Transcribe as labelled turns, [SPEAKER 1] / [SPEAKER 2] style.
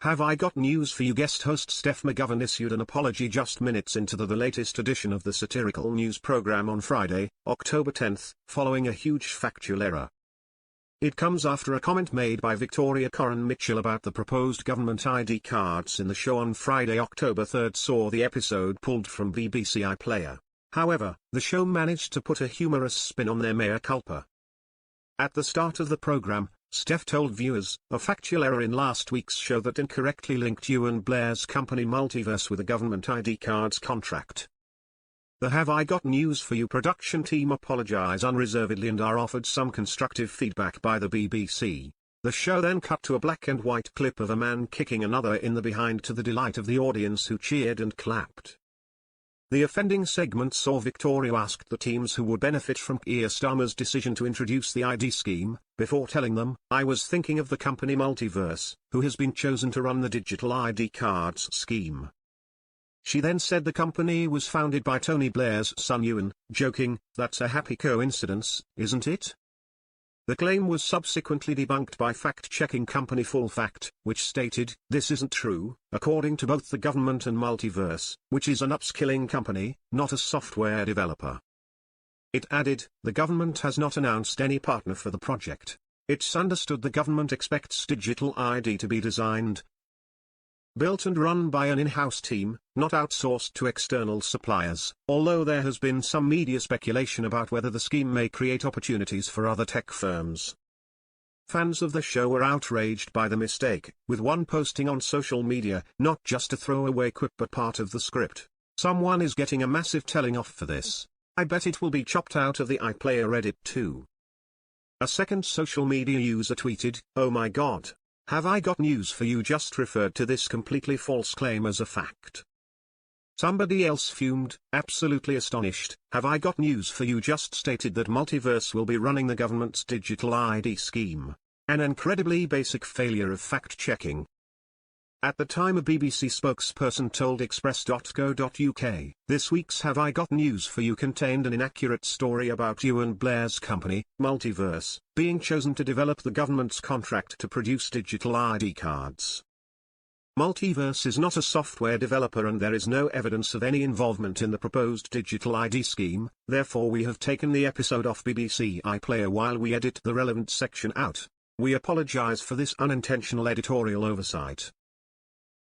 [SPEAKER 1] Have I got news for you? Guest host Steph McGovern issued an apology just minutes into the latest edition of the satirical news program on Friday, October 10, following a huge factual error. It comes after a comment made by Victoria Coren Mitchell about the proposed government ID cards in the show on Friday, October 3 saw the episode pulled from BBC iPlayer. However, the show managed to put a humorous spin on their mea culpa. At the start of the program, Steph told viewers, a factual error in last week's show that incorrectly linked Euan Blair's company Multiverse with a government ID cards contract. The Have I Got News for You production team apologise unreservedly and are offered some constructive feedback by the BBC. The show then cut to a black and white clip of a man kicking another in the behind to the delight of the audience who cheered and clapped. The offending segment saw Victoria ask the teams who would benefit from Keir Starmer's decision to introduce the ID scheme, before telling them, "I was thinking of the company Multiverse, who has been chosen to run the digital ID cards scheme." She then said the company was founded by Tony Blair's son Euan, joking, "That's a happy coincidence, isn't it?" The claim was subsequently debunked by fact-checking company Full Fact, which stated, "This isn't true, according to both the government and Multiverse, which is an upskilling company, not a software developer." It added, "The government has not announced any partner for the project. It's understood the government expects digital ID to be designed, built and run by an in-house team, not outsourced to external suppliers," although there has been some media speculation about whether the scheme may create opportunities for other tech firms. Fans of the show were outraged by the mistake, with one posting on social media, "Not just a throwaway quip but part of the script. Someone is getting a massive telling off for this. I bet it will be chopped out of the iPlayer edit too." A second social media user tweeted, "Oh my god. Have I got news for you? Just referred to this completely false claim as a fact." Somebody else fumed, absolutely astonished, "Have I got news for you? Just stated that Multiverse will be running the government's digital ID scheme." An incredibly basic failure of fact-checking. At the time, a BBC spokesperson told express.co.uk, "This week's Have I Got News for You contained an inaccurate story about Euan Blair's company, Multiverse, being chosen to develop the government's contract to produce digital ID cards. Multiverse is not a software developer and there is no evidence of any involvement in the proposed digital ID scheme, therefore we have taken the episode off BBC iPlayer while we edit the relevant section out. We apologise for this unintentional editorial oversight."